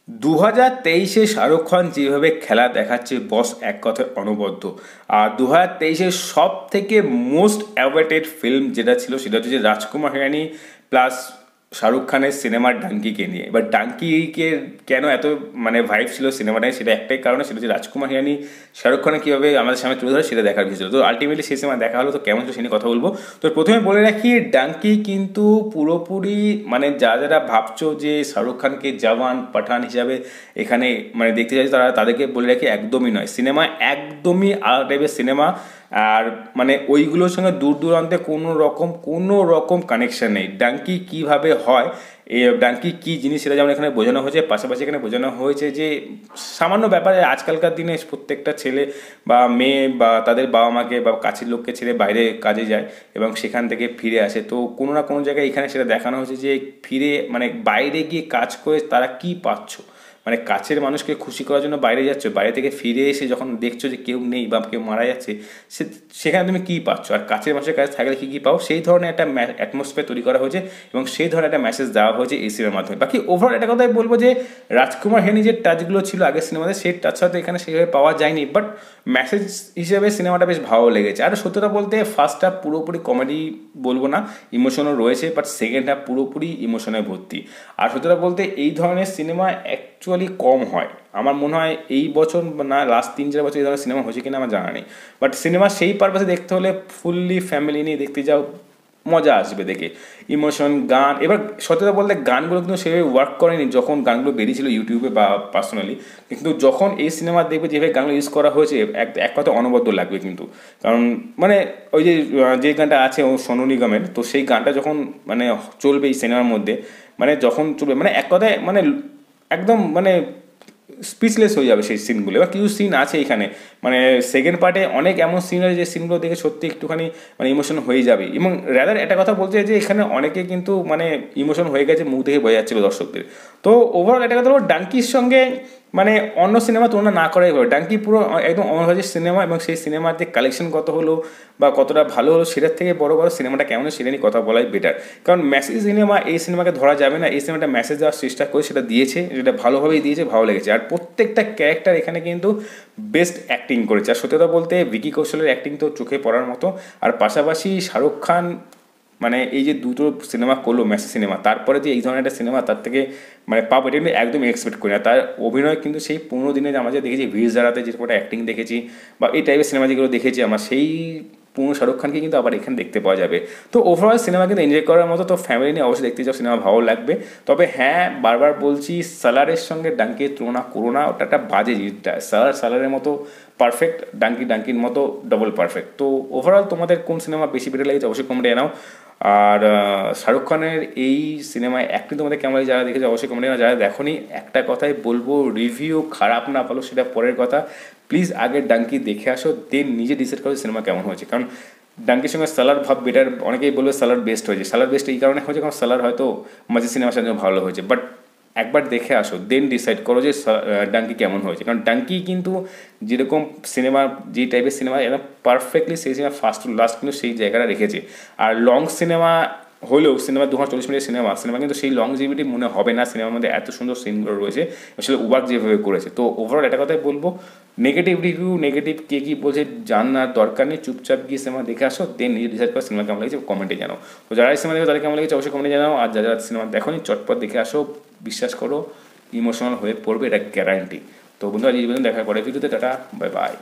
2023-এ শাহরুখ খান যেভাবে খেলা দেখাচ্ছে বস এক কথায় অনবদ্য। আর 2023-এর সব থেকে মোস্ট অ্যাওয়েটেড ফিল্ম যেটা ছিল সেটা হচ্ছে যে রাজকুমার হিরানি প্লাস শাহরুখ খানের সিনেমার ডাঙ্কিকে নিয়ে। এবার ডাঙ্কিকে কেন এত মানে ভাইব ছিল সিনেমাটায়, সেটা একটাই কারণে, সেটা হচ্ছে রাজকুমার হিরানি শাহরুখ খানের কীভাবে আমাদের সামনে তুলে ধরে সেটা দেখার বিষয় ছিল। তো আলটিমেটলি সেই সিনেমা দেখা হলো, তো কেমন ছিল সে নিয়ে কথা বলবো। তো প্রথমে বলে রাখি, ডাঙ্কি কিন্তু পুরোপুরি মানে যারা ভাবছো যে শাহরুখ খানকে জওয়ান পাঠান হিসাবে এখানে মানে দেখতে চাইছে তাদেরকে বলে রাখি একদমই নয়। সিনেমা একদমই আলাদা টাইপের সিনেমা। আর মানে ওইগুলোর সঙ্গে দূর দূরান্তে কোনো রকম কানেকশন নেই। ডাঙ্কি কিভাবে হয়, এই ডাঙ্কি কী জিনিস সেটা যেমন এখানে বোঝানো হয়েছে, পাশাপাশি এখানে বোঝানো হয়েছে যে সামান্য ব্যাপারে আজকালকার দিনে প্রত্যেকটা ছেলে বা মেয়ে বা তাদের বাবা মাকে বা কাছের লোককে ছেড়ে বাইরে কাজে যায় এবং সেখান থেকে ফিরে আসে। তো কোনো না কোনো জায়গায় এখানে সেটা দেখানো হয়েছে যে ফিরে মানে বাইরে গিয়ে কাজ করে তারা কী পাচ্ছ, মানে কাছের মানুষকে খুশি করার জন্য বাইরে যাচ্ছ, বাইরে থেকে ফিরে এসে যখন দেখছো যে কেউ নেই বা কেউ মারা যাচ্ছে, সেখানে তুমি কী পাচ্ছ আর কাছের মানুষের কাছে থাকলে কী কী পাও, সেই ধরনের একটা অ্যাটমসফিয়ার তৈরি করা হয়েছে এবং সেই ধরনের একটা মেসেজ দেওয়া হয়েছে এই সিনেমার মাধ্যমে। বাকি ওভারঅল একটা কথাই বলবো যে রাজকুমার হিরানি যে টাচগুলো ছিল আগের সিনেমাতে, সেই টাচটা হয়তো এখানে সেভাবে পাওয়া যায়নি, বাট মেসেজ হিসেবে সিনেমাটা বেশ ভালো লেগেছে। আর সত্যতা বলতে ফার্স্ট হাফ পুরোপুরি কমেডি বলবো না, ইমোশনও রয়েছে, বাট সেকেন্ড হাফ পুরোপুরি ইমোশনে ভর্তি। আর সত্যতা বলতে এই ধরনের সিনেমা অ্যাকচুয়ালি কম হয়। আমার মনে হয় এই বছর না লাস্ট 3-4 বছর এই ধরনের সিনেমা হয়েছে কিনা আমার জানা নেই। বাট সিনেমা সেই পারপাসে দেখতে হলে ফুললি ফ্যামিলি নিয়ে দেখতে যাও, মজা আসবে দেখে। ইমোশন, গান, এবার সত্যতা বলতে গানগুলো কিন্তু সেভাবে ওয়ার্ক করেনি যখন গানগুলো বেরিয়েছিল ইউটিউবে বা পার্সোনালি, কিন্তু যখন এই সিনেমা দেখবে যেভাবে গানগুলো ইউজ করা হয়েছে এক কথা অনবদ্য লাগবে কিন্তু। কারণ মানে ওই যে গানটা আছে ও সোনু নিগমের, তো সেই গানটা যখন মানে চলবে এই সিনেমার মধ্যে, মানে যখন চলবে মানে এক কথায় মানে একদম মানে স্পিচলেস হয়ে যাবে সেই সিনগুলো। এবার কিছু সিন আছে এখানে, মানে সেকেন্ড পার্টে অনেক এমন সিন আছে যে সিনগুলো দেখে সত্যি একটুখানি মানে ইমোশন হয়ে যাবে। এবং রাদার একটা কথা বলতে যে এখানে অনেকে কিন্তু মানে ইমোশন হয়ে গেছে, মুখ দেখে বোঝা যাচ্ছিলো দর্শকদের। তো ওভারঅল একটা কথা বলবো, ডাঙ্কির সঙ্গে মানে অন্য সিনেমা তুলনা না করাই ভালো। ডাঙ্কি পুরো একদম অনভাজের সিনেমা এবং সেই সিনেমাতে কালেকশন কত হলো বা কতটা ভালো হলো সেটার থেকে বড় সিনেমাটা কেমন সেটা নিয়ে কথা বলাই বেটার। কারণ মেসেজ সিনেমা, এই সিনেমাকে ধরা যাবে না, এই সিনেমাটা মেসেজ দেওয়ার চেষ্টা করে সেটা দিয়েছে, যেটা ভালোভাবেই দিয়েছে, ভালো লেগেছে। আর প্রত্যেকটা ক্যারেক্টার এখানে কিন্তু বেস্ট অ্যাক্টিং করেছে। আর সত্যতা বলতে ভিকি কৌশলের অ্যাক্টিং তো চোখে পড়ার মতো। আর পাশাপাশি শাহরুখ খান মানে এই যে দুটো সিনেমা করলো মেসেজ সিনেমা, তারপরে যে এই ধরনের একটা সিনেমা তার থেকে মানে পাবো এটা কিন্তু একদমই এক্সপেক্ট করি না। তার অভিনয় কিন্তু সেই 15 দিনে আমরা যে দেখেছি ভিড় জারাতে যে কটা অ্যাক্টিং দেখেছি বা এই টাইপের সিনেমা যেগুলো দেখেছি আমরা, সেই পুরো শাহরুখ খানকে কিন্তু আবার এখানে দেখতে পাওয়া যাবে। তো ওভারঅল সিনেমা কিন্তু এনজয় করার মতো। তো ফ্যামিলি নিয়ে অবশ্যই দেখতে যাও, সিনেমা ভালো লাগবে। তবে হ্যাঁ, বারবার বলছি, সালারের সঙ্গে ডাঙ্কির তুলনা করো না, ওটা একটা বাজে জিনিসটা। সালারের মতো পারফেক্ট, ডাঙ্কির মতো ডবল পারফেক্ট। তো ওভারঅল তোমাদের কোন সিনেমা বেশি বেটার লেগেছে অবশ্যই কমেন্টে জানাও। আর শাহরুখ খানের এই সিনেমায় অ্যাক্টিং তোমাদের কেমন লাগে যারা দেখেছে অবশ্যই কমেন্টে জানাও। যারা দেখোনি একটা কথাই বলবো, রিভিউ খারাপ না ভালো সেটা পরের কথা, প্লিজ আগে ডাঙ্কি দেখে আসো, দেন নিজে ডিসাইড করো সিনেমা কেমন হয়েছে। কারণ ডাঙ্কির সঙ্গে সালার ভাব বেটার, অনেকেই বলবে সালার বেস্ট হয়েছে। সালার বেস্ট এই কারণে হয়েছে কারণ সালার হয়তো মাঝে সিনেমার সাথে ভালো হয়েছে, বাট একবার দেখে আসো, দেন ডিসাইড করো যে ডাঙ্কি কেমন হয়েছে। কারণ ডাঙ্কি কিন্তু যেরকম সিনেমা, যে টাইপের সিনেমা একদম পারফেক্টলি সেই সিনেমা ফার্স্ট টু লাস্ট কিন্তু সেই জায়গাটা রেখেছে। আর লং সিনেমা হলেও সিনেমা 240 মিনিটের সিনেমা কিন্তু সেই লংজিভিটি মনে হবে না, সিনেমার মধ্যে এত সুন্দর সিনগুলো রয়েছে আসলে ওয়ার্ক যেভাবে করেছে। তো ওভারঅল একটা কথাই বলবো, নেগেটিভ রিভিউ, নেগেটিভ কে কী বলছে জানার দরকার নেই, চুপচাপ গিয়ে সিনেমা দেখে আসো, দেন নিজে ডিসাইড করো সিনেমা কেমন লেগেছে কমেন্টে জানাও। তো যারা সিনেমা দেখো তাদের কেমন লেগেছে অবশ্যই কমেন্টে জানাও। আর যারা সিনেমা দেখোনি চটপট দেখে আসো, বিশ্বাস করো ইমোশনাল হয়ে পড়বে, এটা গ্যারান্টি। তো বন্ধুরা, এই পর্যন্ত দেখা পরে ভিডিওতে, টাটা, বাই বাই।